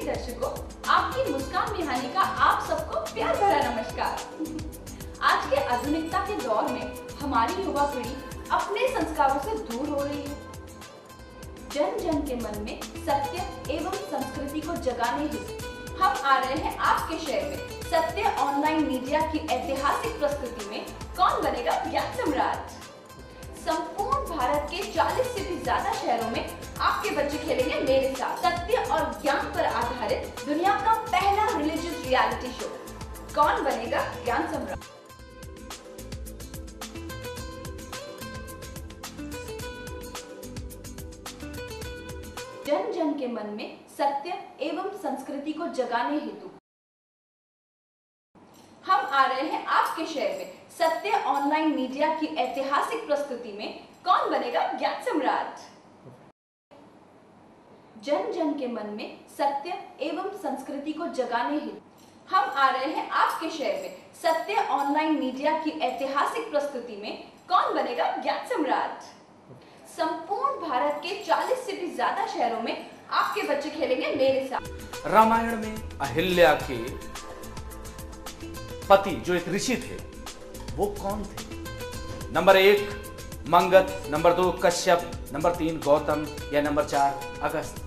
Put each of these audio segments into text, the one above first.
प्रिय दर्शकों, आपकी मुस्कान बिहानी का आप सबको प्यार भरा नमस्कार। आज के आधुनिकता के दौर में हमारी युवा पीढ़ी अपने संस्कारों से दूर हो रही है। जन जन के मन में सत्य एवं संस्कृति को जगाने हेतु हम आ रहे हैं आपके शहर में सत्य ऑनलाइन मीडिया की ऐतिहासिक प्रस्तुति में कौन बनेगा ज्ञान सम्राट। संपूर्ण भारत के 40 से भी ज्यादा शहरों में आपके बच्चे खेलेंगे मेरे साथ सत्य और ज्ञान पर आधारित दुनिया का पहला रिलीजियस रियलिटी शो कौन बनेगा ज्ञान सम्राट। जन जन के मन में सत्य एवं संस्कृति को जगाने हेतु हम आ रहे हैं आपके शहर में सत्य ऑनलाइन मीडिया की ऐतिहासिक प्रस्तुति में कौन बनेगा ज्ञान सम्राट। जन जन के मन में सत्य एवं संस्कृति को जगाने हेतु हम आ रहे हैं आपके शहर में सत्य ऑनलाइन मीडिया की ऐतिहासिक प्रस्तुति में कौन बनेगा ज्ञान सम्राट। संपूर्ण भारत के 40 से भी ज्यादा शहरों में आपके बच्चे खेलेंगे मेरे साथ। रामायण में अहिल्या के पति जो एक ऋषि थे वो कौन थे? Number 1 Mangat, number 2 Kashyap, number 3 Gautam या number 4 Agast.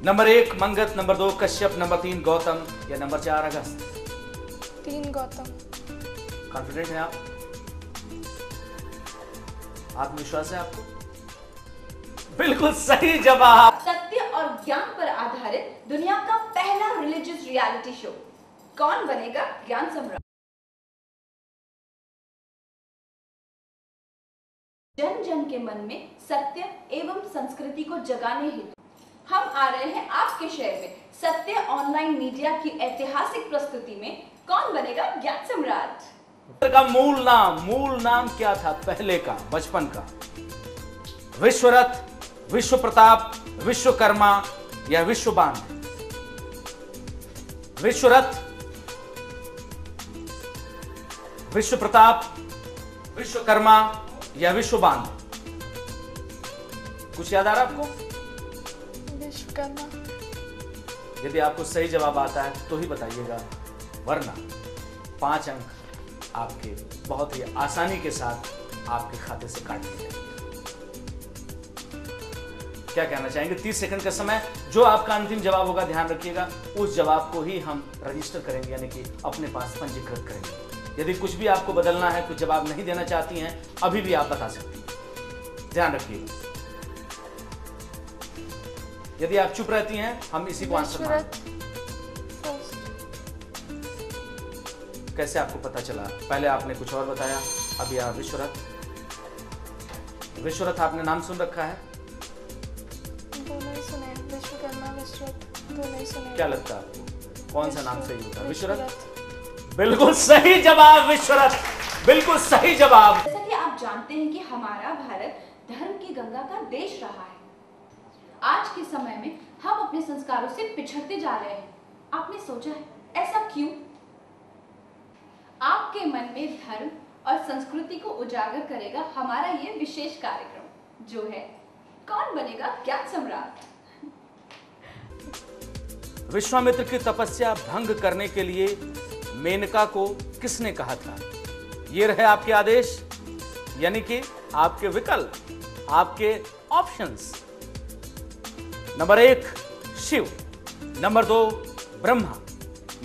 Number 1 Mangat, number 2 Kashyap, number 3 Gautam या नंबर 4 अगस्त। 3 गौतम। कॉन्फिडेंट है आप? आत्मविश्वास है आपको? बिल्कुल सही जवाब। सत्य और ज्ञान पर आधारित दुनिया का पहला रिलीजियस रियलिटी शो कौन बनेगा ज्ञान सम्राट। जन जन के मन में सत्य एवं संस्कृति को जगाने हेतु हम आ रहे हैं आपके शहर में सत्य ऑनलाइन मीडिया की ऐतिहासिक प्रस्तुति में कौन बनेगा ज्ञान सम्राट। का मूल नाम क्या था पहले का, बचपन का? विश्वरथ, विश्व प्रताप, विश्वकर्मा या विश्वबान? विश्वरथ, विश्व प्रताप, विश्वकर्मा या विश्वबान? कुछ याद आ रहा आपको? विश्वकर्मा। यदि आपको सही जवाब आता है तो ही बताइएगा, वरना 5 अंक आपके बहुत ही आसानी के साथ आपके खाते से काट दिए जाएंगे। क्या कहना चाहेंगे? 30 सेकंड का समय। जो आपका अंतिम जवाब होगा ध्यान रखिएगा, उस जवाब को ही हम रजिस्टर करेंगे, यानी कि अपने पास पंजीकृत करेंगे। यदि कुछ भी आपको बदलना है, कुछ जवाब नहीं देना चाहती हैं, अभी भी आप बता सकती हैं। ध्यान रखिएगा। यदि आप चुप रहती हैं, हम इसी को आंसर मानेंगे। कैसे आपको पता चला? पहले आपने कुछ और बताया, अभी आप विश्वरथ। विश्वरथ आपने नाम सुन रखा है? दोनों ही सुने, विश्वकर्मा विश्वरथ दोनों ही सुने। क्या लगता है आपको कौन सा नाम सही होगा? विश्वरथ। बिल्कुल सही जवाब, विश्वरथ, बिल्कुल सही जवाब। जैसा कि आप जानते हैं कि हमारा भारत धर्म की गंगा का देश रहा है। आज के समय में हम अपने संस्कारों से पिछड़ते जा रहे हैं। आपने सोचा है ऐसा क्यों? आपके मन में धर्म और संस्कृति को उजागर करेगा हमारा ये विशेष कार्यक्रम, जो है कौन बनेगा ज्ञान सम्राट। विश्वामित्र की तपस्या भंग करने के लिए मेनका को किसने कहा था? ये रहे आपके आदेश, यानी कि आपके विकल्प, आपके options. Number 1 Shiva, number 2 Brahma,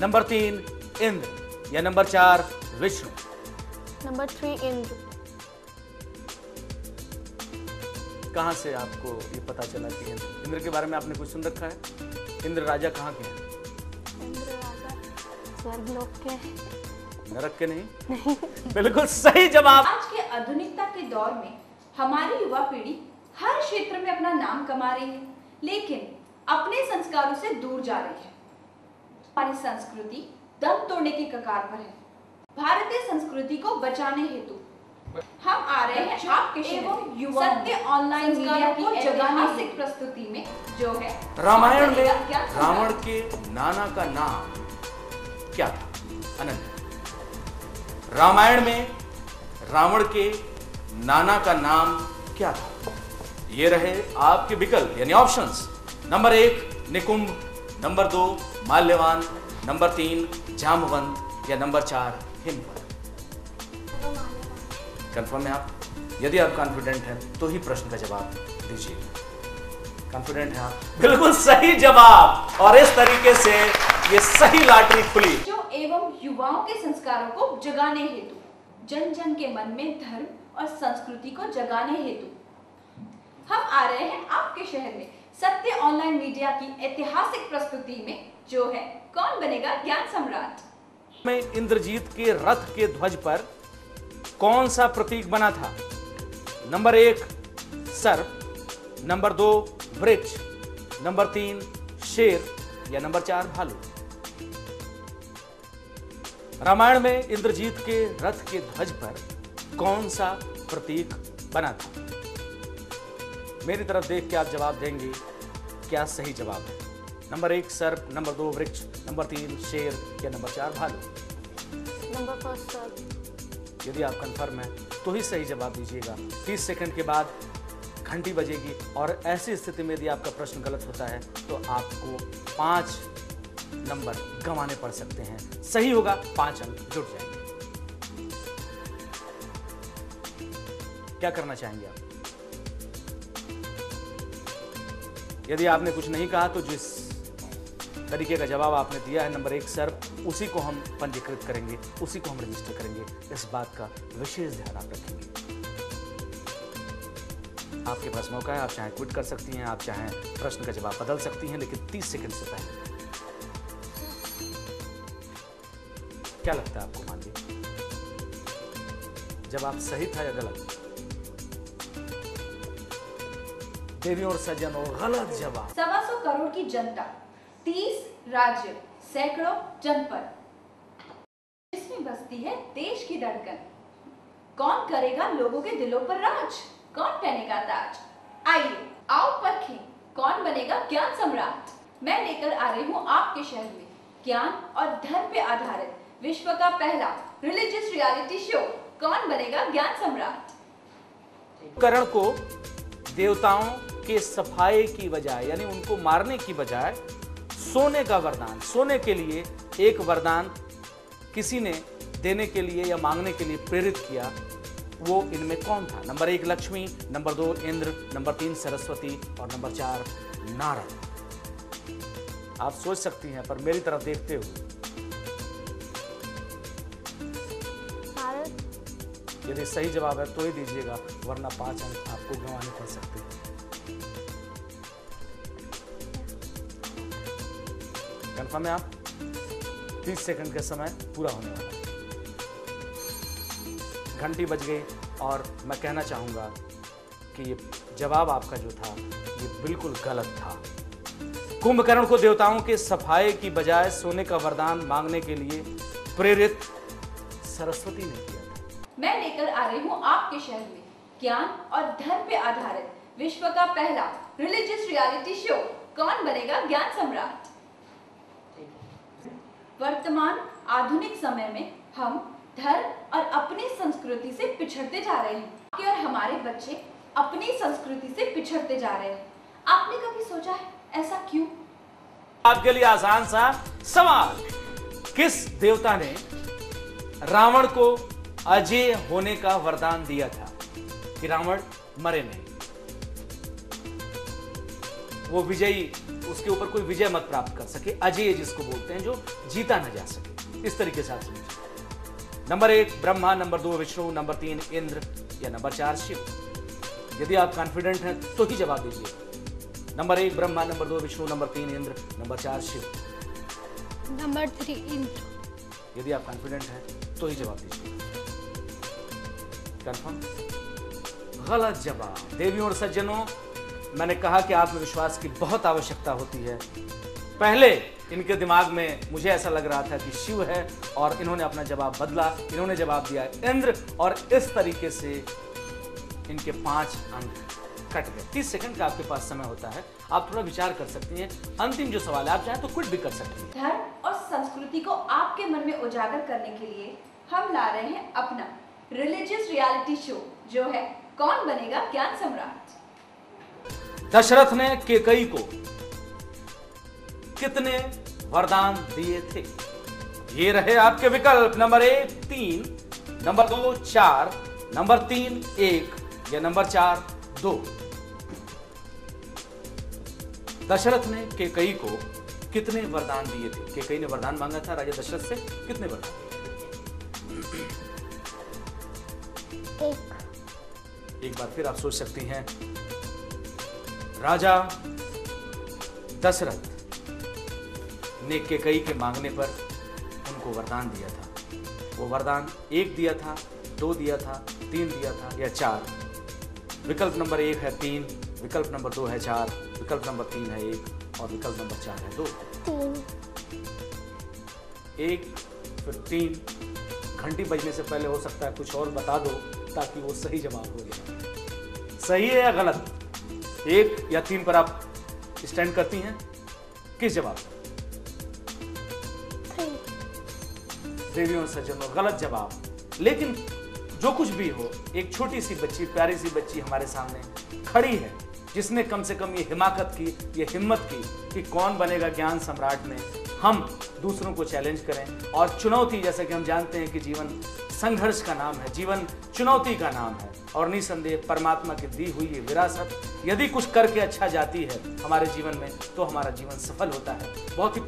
number 3 Indra या नंबर 4 विष्णु? नंबर 3 इंद्र। कहां से आपको ये पता चला कि इंद्र के बारे में आपने कुछ सुन रखा है? इंद्र राजा कहाँ के हैं? इंद्र राजा स्वर्गलोक के। नरक के नहीं? बिल्कुल सही जवाब। आज के आधुनिकता के दौर में हमारी युवा पीढ़ी हर क्षेत्र में अपना नाम कमा रही है, लेकिन अपने संस्कारों से दूर जा रही है। हमारी संस्कृति दम तोड़ने की कगार पर है। भारतीय संस्कृति को बचाने हेतु हम आ रहे हैं आपके एवं युवा सत्य ऑनलाइन मीडिया की ऐतिहासिक प्रस्तुति में, जो है रामायण में रावण के नाना का नाम क्या था? अनंत। रामायण में रावण के नाना का नाम क्या था? ये रहे आपके विकल्प यानी options. Number 1 Nikumbh, number 2 Malyavan, number 3 Jamvant या नंबर 4 हिमवंत। कंफर्म है आप? यदि आप कॉन्फिडेंट हैं तो ही प्रश्न का जवाब दीजिए। कॉन्फिडेंट हैं आप? बिल्कुल सही जवाब। और इस तरीके से ये सही लॉटरी खुली। जो एवं युवाओं के संस्कारों को जगाने हेतु, जन जन के मन में धर्म और संस्कृति को जगाने हेतु हम आ रहे हैं आपके शहर में सत्य ऑनलाइन मीडिया की ऐतिहासिक प्रस्तुति में, जो है कौन बनेगा ज्ञान सम्राट। में इंद्रजीत के रथ के ध्वज पर कौन सा प्रतीक बना था? नंबर 1 सर्प, नंबर 2 वृक्ष, नंबर 3 शेर या नंबर 4 भालू। रामायण में इंद्रजीत के रथ के ध्वज पर कौन सा प्रतीक बना था? मेरी तरफ देख के आप जवाब देंगे क्या सही जवाब है। नंबर 1 सर्प, नंबर 2 वृक्ष, नंबर 3 शेर या नंबर 4 भालू। नंबर 1 सर्प। यदि आप कंफर्म है तो ही सही जवाब दीजिएगा। 30 सेकंड के बाद घंटी बजेगी और ऐसी स्थिति में यदि आपका प्रश्न गलत होता है तो आपको 5 नंबर गंवाने पड़ सकते हैं। सही होगा 5 अंक जुड़ जाएंगे। क्या करना चाहेंगे आप? यदि आपने कुछ नहीं कहा तो जिस तरीके का जवाब आपने दिया है नंबर 1 सर्प, उसी को हम पंजीकृत करेंगे, उसी को हम रजिस्टर करेंगे। इस बात का विशेष ध्यान आप रखेंगे। आपके पास मौका है, आप चाहें क्विट कर सकती हैं, आप चाहें प्रश्न का जवाब बदल सकती हैं, लेकिन 30 सेकंड से पहले। क्या लगता है आपको? मान लीजिए जवाब सही था या गलत? देवियों और सज्जनों, गलत जवाब। 125 करोड़ की जनता, 30 राज्य, सैकड़ों जनपद, इसमें बसती है देश की धड़कन। कौन करेगा लोगों के दिलों पर राज? कौन पहनेगा ताज? आइए आओ परखें कौन बनेगा ज्ञान सम्राट। मैं लेकर आ रही हूँ आपके शहर में ज्ञान और धर्म पे आधारित विश्व का पहला रिलीजियस रियलिटी शो कौन बनेगा ज्ञान सम्राट। करण को देवताओं के सफाए की बजाय यानी उनको मारने की बजाय सोने का वरदान, सोने के लिए एक वरदान किसी ने देने के लिए या मांगने के लिए प्रेरित किया, वो इनमें कौन था? Number 1 Lakshmi, number 2 Indra, number 3 Saraswati और नंबर 4 नारद। आप सोच सकती हैं पर मेरी तरफ देखते हुए यदि सही जवाब है तो ही दीजिएगा, वरना 5 अंक आपको गंवाने पड़ सकते हैं। कंफर्म है आप? 30 सेकंड का समय पूरा होने वाला है। घंटी बज गई और मैं कहना चाहूंगा कि ये जवाब आपका जो था ये बिल्कुल गलत था। कुंभकर्ण को देवताओं के सफाए की बजाय सोने का वरदान मांगने के लिए प्रेरित सरस्वती ने किया था। मैं लेकर आ रही हूँ आपके शहर में ज्ञान और धर्म पे आधारित विश्व का पहला रिलीजियस रियलिटी शो कौन बनेगा ज्ञान सम्राट। वर्तमान आधुनिक समय में हम धर्म और अपनी संस्कृति से पिछड़ते जा रहे हैं और हमारे बच्चे अपनी संस्कृति से पिछड़ते जा रहे हैं। आपने कभी सोचा है ऐसा क्यों? आपके लिए आसान सा सवाल, किस देवता ने रावण को अजय होने का वरदान दिया था कि रावण मरे नहीं, वो विजयी, उसके ऊपर कोई विजय मत प्राप्त कर सके, अजय जिसको बोलते हैं, जो जीता न जा सके। इस तरीके से आप समझिए। Number 1 Brahma, number 2 Vishnu, number 3 Indra या नंबर 4 शिव। यदि आप कॉन्फिडेंट हैं तो ही जवाब दीजिए। Number 1 Brahma, number 2 Vishnu, number 3 Indra, number 4 Shiva. Number 3 Indra. यदि आप कॉन्फिडेंट हैं तो ही जवाब दीजिए। कंफर्म? गलत जवाब। देवियों और सज्जनों, मैंने कहा कि आत्मविश्वास की बहुत आवश्यकता होती है। पहले इनके दिमाग में मुझे ऐसा लग रहा था कि शिव है और इन्होंने अपना जवाब बदला, इन्होंने जवाब दिया इंद्र और इस तरीके से इनके 5 अंक कट गए। 30 सेकंड का आपके पास समय होता है, आप थोड़ा विचार कर सकती हैं। अंतिम जो सवाल है, आप चाहें तो क्विट भी कर सकती हैं। धर्म और संस्कृति को आपके मन में उजागर करने के लिए हम ला रहे हैं अपना रिलीजियस रियलिटी शो, जो है कौन बनेगा ज्ञान सम्राट। दशरथ ने केकई को कितने वरदान दिए थे? ये रहे आपके विकल्प। नंबर 1 3, नंबर 2 4, नंबर 3 1 या नंबर 4 2। दशरथ ने केकई को कितने वरदान दिए थे? केकई ने वरदान मांगा था राजा दशरथ से, कितने वरदान? एक बार फिर आप सोच सकती हैं। राजा दशरथ ने केकई के मांगने पर उनको वरदान दिया था। वो वरदान 1 दिया था, 2 दिया था, 3 दिया था या 4? विकल्प नंबर 1 है 3, विकल्प नंबर 2 है 4, विकल्प नंबर 3 है 1 और विकल्प नंबर 4 है 2। 1 फिर 3। घंटी बजने से पहले हो सकता है कुछ और बता दो ताकि वो सही जवाब हो जाए। सही है या गलत? 1 या 3 पर आप स्टैंड करती हैं? किस जवाब? देवियों सज्जनों, गलत जवाब। लेकिन जो कुछ भी हो, एक छोटी सी बच्ची, प्यारी सी बच्ची हमारे सामने खड़ी है जिसने कम से कम ये हिमाकत की, ये हिम्मत की कि कौन बनेगा ज्ञान सम्राट में हम दूसरों को चैलेंज करें। और चुनौती, जैसे कि हम जानते हैं कि जीवन संघर्ष का नाम है, जीवन चुनौती का नाम है और निसंदेह परमात्मा की दी हुई ये विरासत यदि कुछ करके अच्छा जाती है हमारे जीवन में तो हमारा जीवन सफल होता है। बहुत ही